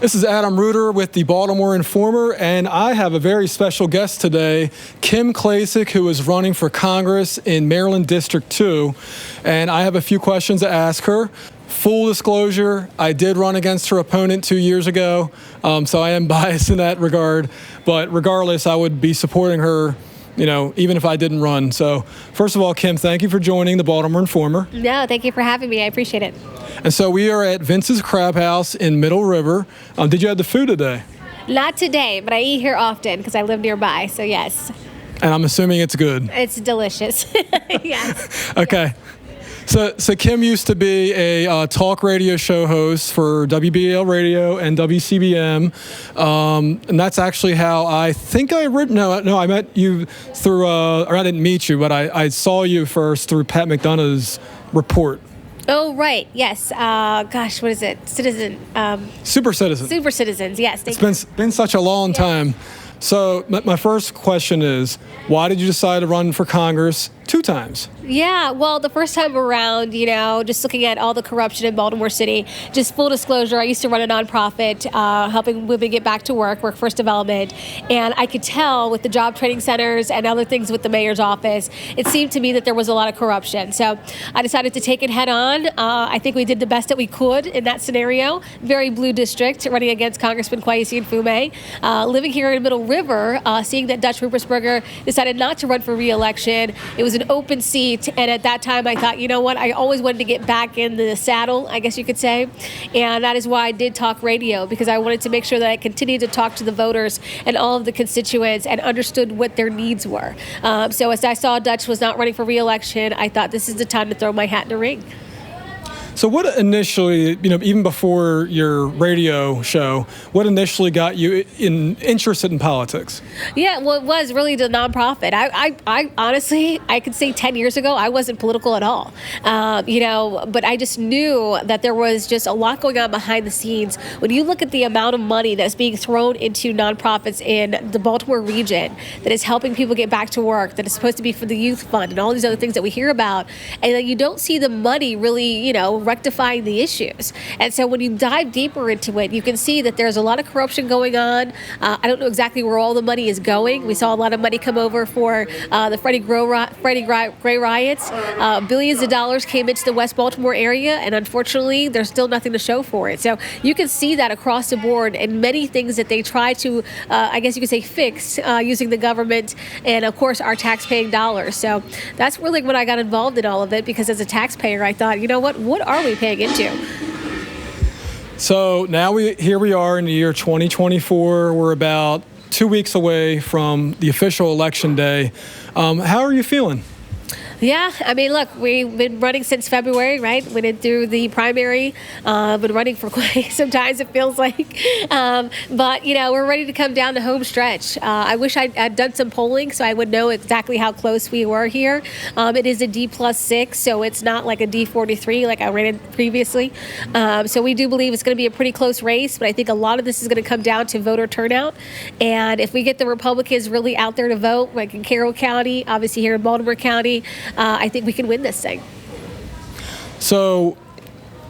This is Adam Reuter with the Baltimore Informer, and I have a very special guest today, Kim Klacik, who is running for Congress in Maryland District 2. And I have a few questions to ask her. Full disclosure, I did run against her opponent 2 years ago, so I am biased in that regard. But regardless, I would be supporting her, even if I didn't run. So first of all, Kim, thank you for joining the Baltimore Informer. No, thank you for having me. I appreciate it. And so we are at Vince's Crab House in Middle River. Did you have the food today? Not today, but I eat here often because I live nearby, so yes. And I'm assuming it's good. It's delicious. Yes. Okay. So Kim used to be a talk radio show host for WBAL Radio and WCBM, and that's actually how I think I met you through, or I didn't meet you, but I saw you first through Pat McDonough's report. Oh, right. Yes. Gosh, what is it? Super Citizen. Super Citizens, yes. It's been such a long time. So my first question is, why did you decide to run for Congress 2 times? Yeah, well, the first time around, just looking at all the corruption in Baltimore City, just full disclosure, I used to run a nonprofit helping women get back to workforce development, and I could tell with the job training centers and other things with the mayor's office, it seemed to me that there was a lot of corruption. So I decided to take it head on. I think we did the best that we could in that scenario. Very blue district, running against Congressman Kwesi and Fume. Living here in Middle River, seeing that Dutch Ruppersberger decided not to run for re-election. It was an open seat, and at that time I thought, you know what, I always wanted to get back in the saddle, I guess you could say, and that is why I did talk radio, because I wanted to make sure that I continued to talk to the voters and all of the constituents and understood what their needs were. So as I saw Dutch was not running for re-election, I thought this is the time to throw my hat in the ring. So what initially, even before your radio show, what initially got you interested in politics? Yeah, well, it was really the nonprofit. I honestly, I could say 10 years ago, I wasn't political at all, but I just knew that there was just a lot going on behind the scenes. When you look at the amount of money that's being thrown into nonprofits in the Baltimore region that is helping people get back to work, that is supposed to be for the youth fund and all these other things that we hear about, and that you don't see the money really, rectifying the issues. And so when you dive deeper into it, you can see that there's a lot of corruption going on. I don't know exactly where all the money is going. We saw a lot of money come over for the Freddie Gray riots. Billions of dollars came into the West Baltimore area, and unfortunately, there's still nothing to show for it. So you can see that across the board in many things that they try to, I guess you could say, fix using the government and, of course, our tax-paying dollars. So that's really when I got involved in all of it, because as a taxpayer, I thought, what are we paying into? So now here we are in the year 2024. We're about 2 weeks away from the official election day. How are you feeling? Yeah, I mean, look, we've been running since February, right? We did through the primary, been running for quite some time, it feels like. But, we're ready to come down the home stretch. I wish I'd done some polling so I would know exactly how close we were here. It is a D+6, so it's not like a D43 like I ran previously. So we do believe it's going to be a pretty close race, but I think a lot of this is going to come down to voter turnout. And if we get the Republicans really out there to vote, like in Carroll County, obviously here in Baltimore County, I think we can win this thing. So,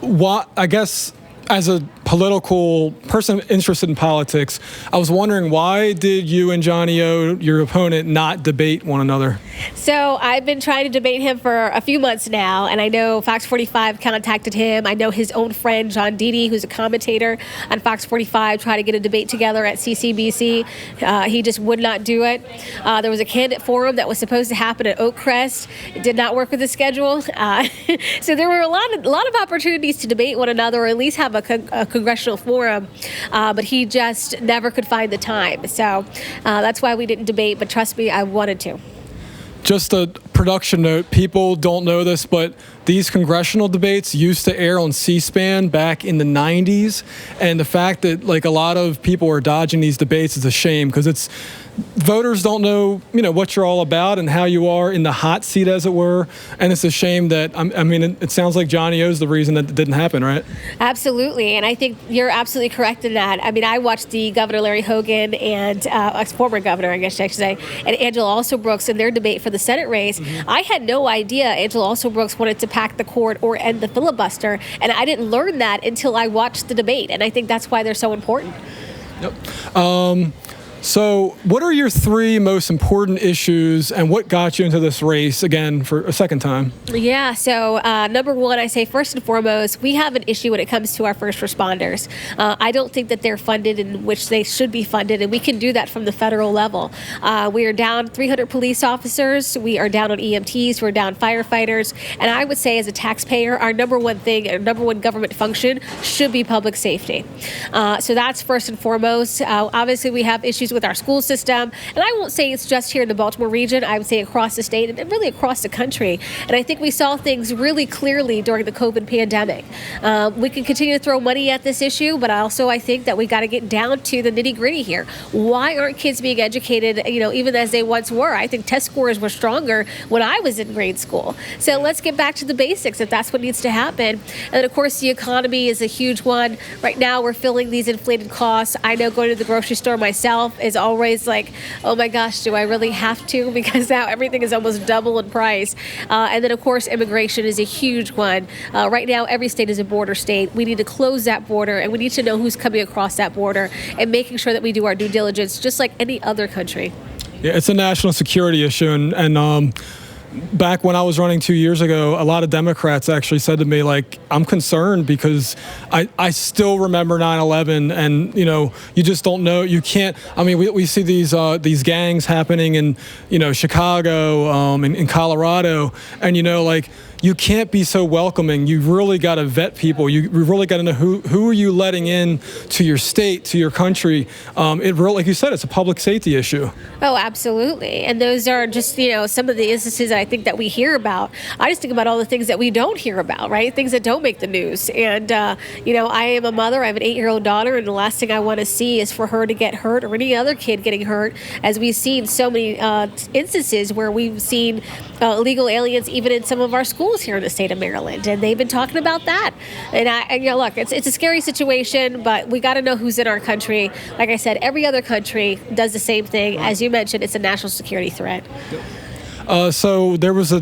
I guess, as a political person interested in politics, I was wondering, why did you and Johnny O, your opponent, not debate one another? So I've been trying to debate him for a few months now, and I know Fox 45 contacted him. I know his own friend, John Didi, who's a commentator on Fox 45, tried to get a debate together at CCBC. He just would not do it. There was a candidate forum that was supposed to happen at Oakcrest. It did not work with the schedule. So there were a lot of opportunities to debate one another, or at least have a Congressional forum, but he just never could find the time. So that's why we didn't debate, but trust me, I wanted to. Just a production note, people don't know this, but these congressional debates used to air on C-SPAN back in the 90s, and the fact that a lot of people are dodging these debates is a shame, because voters don't know, what you're all about and how you are in the hot seat, as it were. And it's a shame that, it sounds like Johnny O's the reason that it didn't happen, right? Absolutely. And I think you're absolutely correct in that. I watched the Governor Larry Hogan and former governor, I guess I should say, and Angela Alsobrooks in their debate for the Senate race. I had no idea Angela Alsobrooks wanted to pack the court or end the filibuster, and I didn't learn that until I watched the debate, and I think that's why they're so important. Yep. So what are your three most important issues, and what got you into this race again for a second time? Yeah, so number one, I say first and foremost, we have an issue when it comes to our first responders. I don't think that they're funded in which they should be funded, and we can do that from the federal level. We are down 300 police officers, we are down on EMTs, we're down firefighters, and I would say as a taxpayer, our number one thing, our number one government function should be public safety. So that's first and foremost. Obviously, we have issues with our school system, and I won't say it's just here in the Baltimore region. I would say across the state and really across the country. And I think we saw things really clearly during the COVID pandemic. We can continue to throw money at this issue, but also I think that we got to get down to the nitty gritty here. Why aren't kids being educated, even as they once were? I think test scores were stronger when I was in grade school. So let's get back to the basics if that's what needs to happen. And then of course the economy is a huge one. Right now we're feeling these inflated costs. I know going to the grocery store myself is always like, oh my gosh, do I really have to? Because now everything is almost double in price. And then of course immigration is a huge one. Right now every state is a border state. We need to close that border, and we need to know who's coming across that border and making sure that we do our due diligence just like any other country. Yeah, it's a national security issue, and back when I was running 2 years ago, a lot of Democrats actually said to me, like, I'm concerned because I still remember 9/11, and you just don't know. You can't. I mean, we see these gangs happening in Chicago, in Colorado, and like, you can't be so welcoming. You really got to vet people. You really got to know who are you letting in to your state, to your country. It really, like you said, it's a public safety issue. Oh, absolutely. And those are just, some of the instances that I think that we hear about. I just think about all the things that we don't hear about, right? Things that don't make the news. And, I am a mother. I have an 8-year-old daughter, and the last thing I want to see is for her to get hurt or any other kid getting hurt, as we've seen so many instances where we've seen illegal aliens even in some of our schools here in the state of Maryland, and they've been talking about that. And look, it's a scary situation, but we got to know who's in our country. Like I said, every other country does the same thing. As you mentioned, it's a national security threat. So there was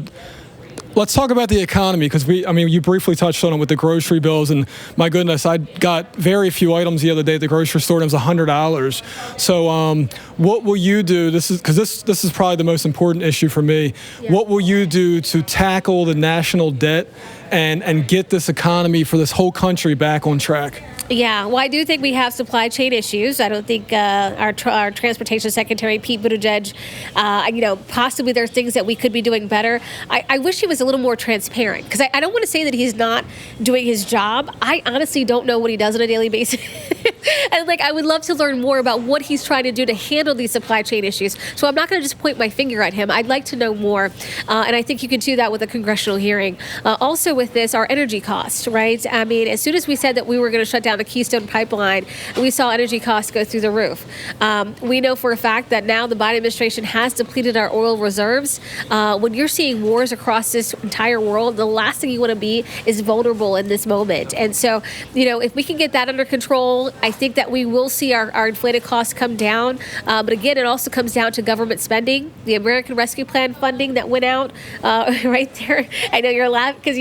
let's talk about the economy, because you briefly touched on it with the grocery bills, and my goodness, I got very few items the other day at the grocery store, and it was $100. So what will you do? This is probably the most important issue for me. Yeah. What will you do to tackle the national debt and get this economy for this whole country back on track? Yeah, well, I do think we have supply chain issues. I don't think our Transportation Secretary, Pete Buttigieg, possibly there are things that we could be doing better. I wish he was a little more transparent, because I don't want to say that he's not doing his job. I honestly don't know what he does on a daily basis. And I would love to learn more about what he's trying to do to handle these supply chain issues. So I'm not going to just point my finger at him. I'd like to know more. And I think you can do that with a congressional hearing. Also with this, our energy costs, right? I mean, as soon as we said that we were going to shut down the Keystone Pipeline, we saw energy costs go through the roof. We know for a fact that now the Biden administration has depleted our oil reserves. When you're seeing wars across this entire world, the last thing you want to be is vulnerable in this moment. And so, if we can get that under control, I think that we will see our inflated costs come down. But again, it also comes down to government spending, the American Rescue Plan funding that went out right there. I know you're laughing because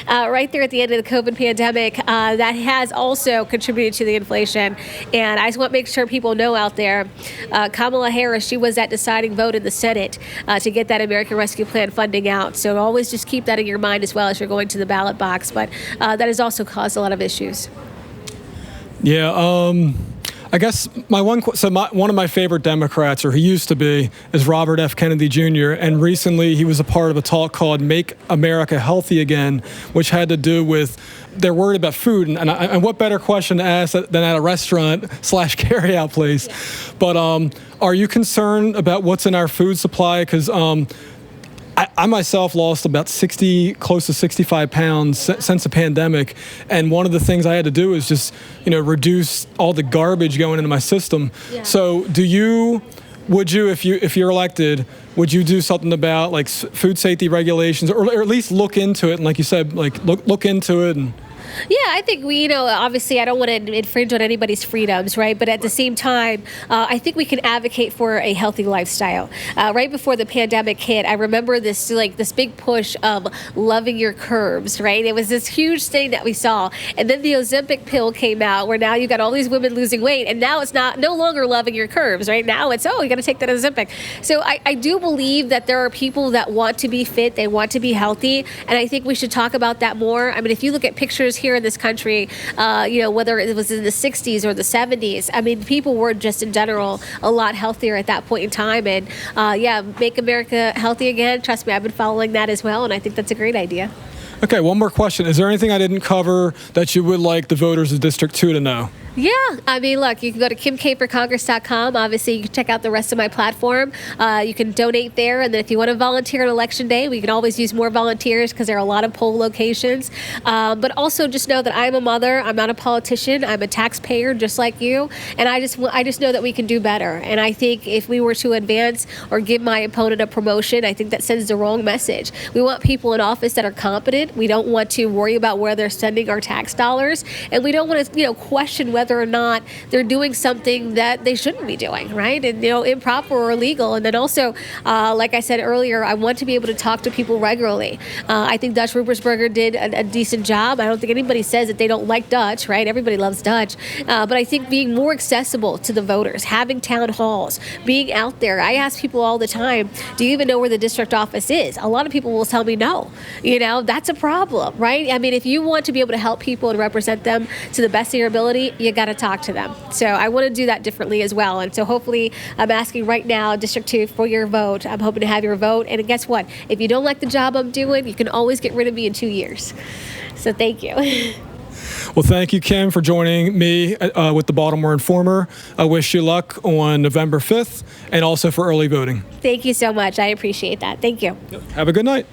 right there at the end of the COVID pandemic, that has also contributed to the inflation. And I just want to make sure people know out there, Kamala Harris, she was that deciding vote in the Senate to get that American Rescue Plan funding out. So always just keep that in your mind as well as you're going to the ballot box. But that has also caused a lot of issues. Yeah, I guess one of my favorite Democrats, or he used to be, is Robert F. Kennedy Jr. And recently he was a part of a talk called "Make America Healthy Again," which had to do with they're worried about food, and what better question to ask than at a restaurant / carryout place? Yeah. But are you concerned about what's in our food supply? Because I myself lost about close to 65 pounds since the pandemic, and one of the things I had to do is just, reduce all the garbage going into my system. Yeah. So, would you, if you're elected, would you do something about food safety regulations, or at least look into it? And like you said, look into it and. Yeah, I think obviously I don't want to infringe on anybody's freedoms, right? But at the same time, I think we can advocate for a healthy lifestyle. Right before the pandemic hit, I remember this big push of loving your curves, right? It was this huge thing that we saw. And then the Ozempic pill came out where now you got all these women losing weight, and now it's no longer loving your curves, right? Now it's, you got to take that Ozempic. So I do believe that there are people that want to be fit, they want to be healthy, and I think we should talk about that more. I mean, if you look at pictures here in this country, whether it was in the 60s or the 70s, I mean, people were just in general a lot healthier at that point in time. And make America healthy again. Trust me, I've been following that as well, and I think that's a great idea. Okay, one more question. Is there anything I didn't cover that you would like the voters of District 2 to know? Yeah, I mean, look, you can go to kimkforcongress.com. Obviously, you can check out the rest of my platform. You can donate there, and then if you want to volunteer on Election Day, we can always use more volunteers because there are a lot of poll locations. But also just know that I'm a mother. I'm not a politician. I'm a taxpayer just like you, and I just know that we can do better. And I think if we were to advance or give my opponent a promotion, I think that sends the wrong message. We want people in office that are competent. We don't want to worry about where they're spending our tax dollars, and we don't want to, question whether or not they're doing something that they shouldn't be doing, right? And, improper or illegal. And then also, like I said earlier, I want to be able to talk to people regularly. I think Dutch Rubersberger did a decent job. I don't think anybody says that they don't like Dutch, right? Everybody loves Dutch. But I think being more accessible to the voters, having town halls, being out there. I ask people all the time, do you even know where the district office is? A lot of people will tell me no. That's a problem, right? I mean, if you want to be able to help people and represent them to the best of your ability, you got to talk to them. So I want to do that differently as well. And so hopefully I'm asking right now, District 2, for your vote. I'm hoping to have your vote. And guess what? If you don't like the job I'm doing, you can always get rid of me in 2 years. So thank you. Well, thank you, Kim, for joining me with the Baltimore Informer. I wish you luck on November 5th and also for early voting. Thank you so much. I appreciate that. Thank you. Have a good night.